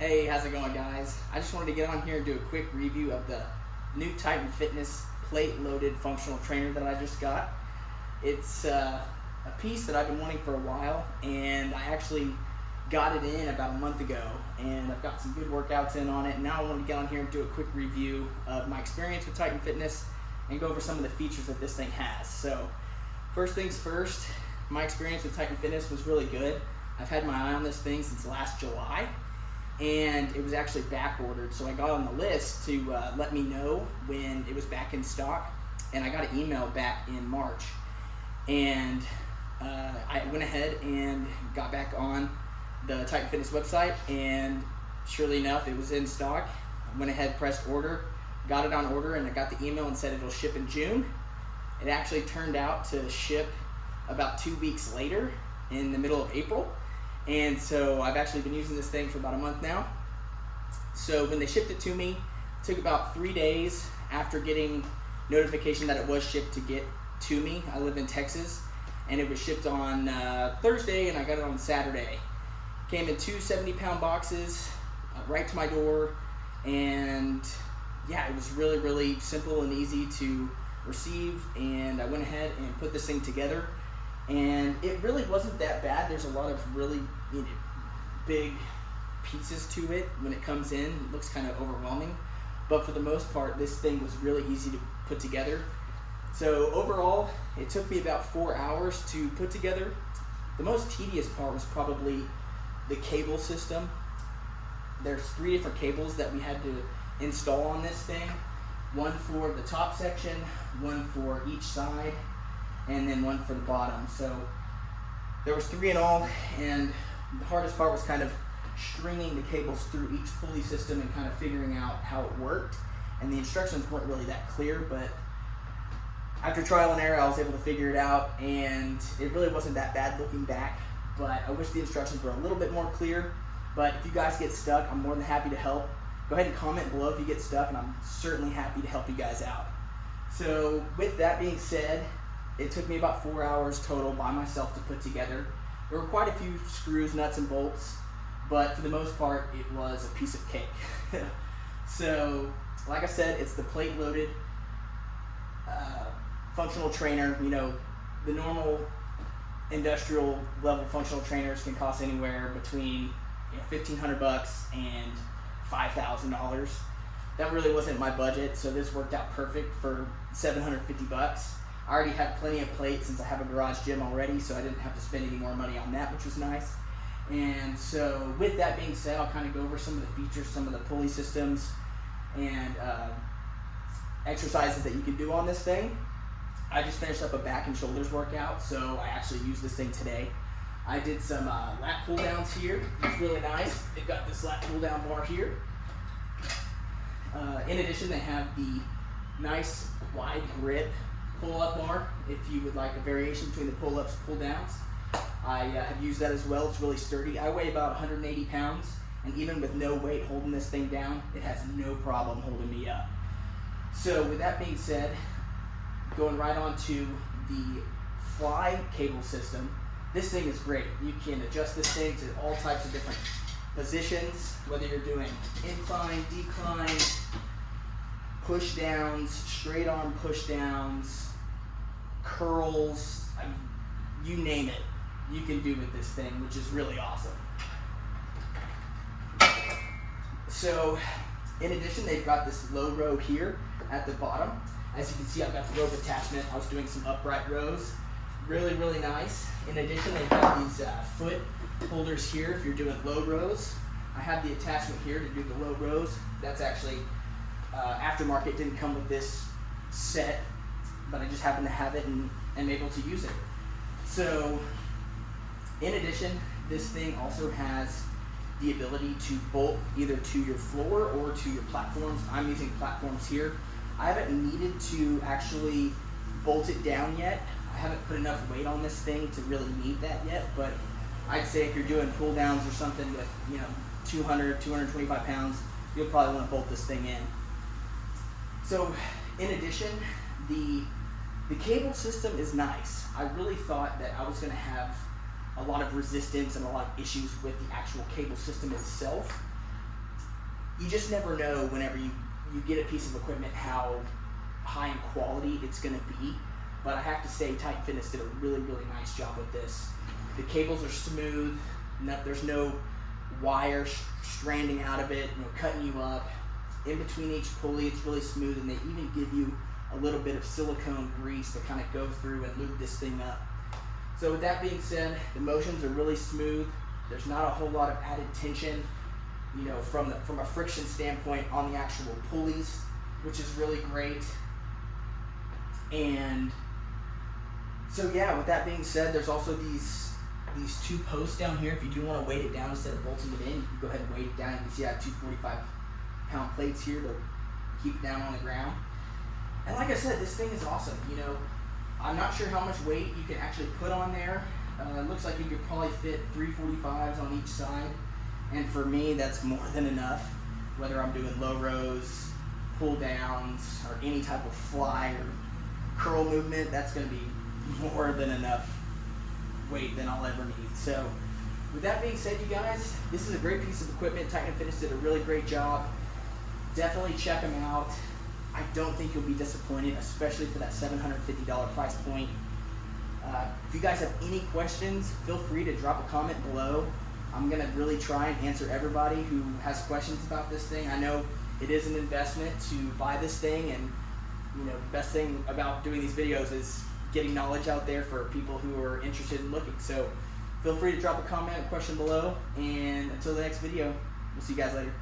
Hey, how's it going, guys? I just wanted to get on here and do a quick review of the new Titan Fitness plate-loaded functional trainer that I just got. It's a piece that I've been wanting for a while, and I actually got it in about a month ago, and I've got some good workouts in on it. And now I wanted to get on here and do a quick review of my experience with Titan Fitness and go over some of the features that this thing has. So, first things first, my experience with Titan Fitness was really good. I've had my eye on this thing since last July, and it was actually back ordered, so I got on the list to let me know when it was back in stock, and I got an email back in March, and I went ahead and got back on the Titan Fitness website, and surely enough, it was in stock. I went ahead, pressed order, got it on order, and I got the email and said it'll ship in June. It actually turned out to ship about 2 weeks later, in the middle of April. And so I've actually been using this thing for about a month now. So when they shipped it to me, it took about 3 days after getting notification that it was shipped to get to me. I live in Texas, and it was shipped on Thursday, and I got it on Saturday. Came in two 70-pound boxes right to my door, and yeah, it was really, really simple and easy to receive, and I went ahead and put this thing together. And it really wasn't that bad. There's a lot of really big pieces to it when it comes in. It looks kind of overwhelming, but for the most part, this thing was really easy to put together. So overall, it took me about 4 hours to put together. The most tedious part was probably the cable system. There's 3 different cables that we had to install on this thing. One for the top section, one for each side, and then one for the bottom. So there was 3 in all, and the hardest part was kind of stringing the cables through each pulley system and kind of figuring out how it worked. And the instructions weren't really that clear, but after trial and error, I was able to figure it out, and it really wasn't that bad looking back, but I wish the instructions were a little bit more clear. But if you guys get stuck, I'm more than happy to help. Go ahead and comment below if you get stuck, and I'm certainly happy to help you guys out. So with that being said, it took me about 4 hours total by myself to put together. There were quite a few screws, nuts, and bolts, but for the most part, it was a piece of cake. So, like I said, it's the plate-loaded functional trainer. You know, the normal industrial level functional trainers can cost anywhere between $1,500 and $5,000. That really wasn't my budget, so this worked out perfect for $750. I already had plenty of plates since I have a garage gym already, so I didn't have to spend any more money on that, which was nice. And so with that being said, I'll kind of go over some of the features, some of the pulley systems, and exercises that you can do on this thing. I just finished up a back and shoulders workout, so I actually used this thing today. I did some lat pull downs here. It's really nice. They've got this lat pull down bar here. In addition, they have the nice wide grip pull-up bar if you would like a variation between the pull-ups and pull-downs. I have used that as well. It's really sturdy. I weigh about 180 pounds, and even with no weight holding this thing down, it has no problem holding me up. So with that being said, going right on to the fly cable system, this thing is great. You can adjust this thing to all types of different positions, whether you're doing incline, decline, push downs, straight arm push downs, curls, I mean, you name it, you can do with this thing, which is really awesome. So, in addition, they've got this low row here at the bottom. As you can see, I've got the rope attachment. I was doing some upright rows. Really, really nice. In addition, they've got these foot holders here if you're doing low rows. I have the attachment here to do the low rows. That's actually aftermarket, didn't come with this set, but I just happen to have it and am able to use it. So, in addition, this thing also has the ability to bolt either to your floor or to your platforms. I'm using platforms here. I haven't needed to actually bolt it down yet. I haven't put enough weight on this thing to really need that yet, but I'd say if you're doing pull downs or something with 200, 225 pounds, you'll probably want to bolt this thing in. So, in addition, the cable system is nice. I really thought that I was going to have a lot of resistance and a lot of issues with the actual cable system itself, you just never know whenever you get a piece of equipment how high in quality it's going to be. But I have to say, Titan Fitness did a really, really nice job with this. The cables are smooth. There's no wire stranding out of it, cutting you up. In between each pulley, it's really smooth, and they even give you a little bit of silicone grease to kind of go through and lube this thing up. So with that being said, the motions are really smooth. There's not a whole lot of added tension, from a friction standpoint on the actual pulleys, which is really great. And so yeah, with that being said, there's also these two posts down here. If you do want to weight it down instead of bolting it in, you can go ahead and weight it down. You can see I have two 45-pound plates here to keep it down on the ground. And like I said, this thing is awesome. I'm not sure how much weight you can actually put on there. It looks like you could probably fit 3 45s on each side. And for me, that's more than enough. Whether I'm doing low rows, pull downs, or any type of fly or curl movement, that's going to be more than enough weight than I'll ever need. So with that being said, you guys, this is a great piece of equipment. Titan Fitness did a really great job. Definitely check them out. I don't think you'll be disappointed, especially for that $750 price point. If you guys have any questions, feel free to drop a comment below. I'm going to really try and answer everybody who has questions about this thing. I know it is an investment to buy this thing, and the best thing about doing these videos is getting knowledge out there for people who are interested in looking. So feel free to drop a comment or question below, and until the next video, we'll see you guys later.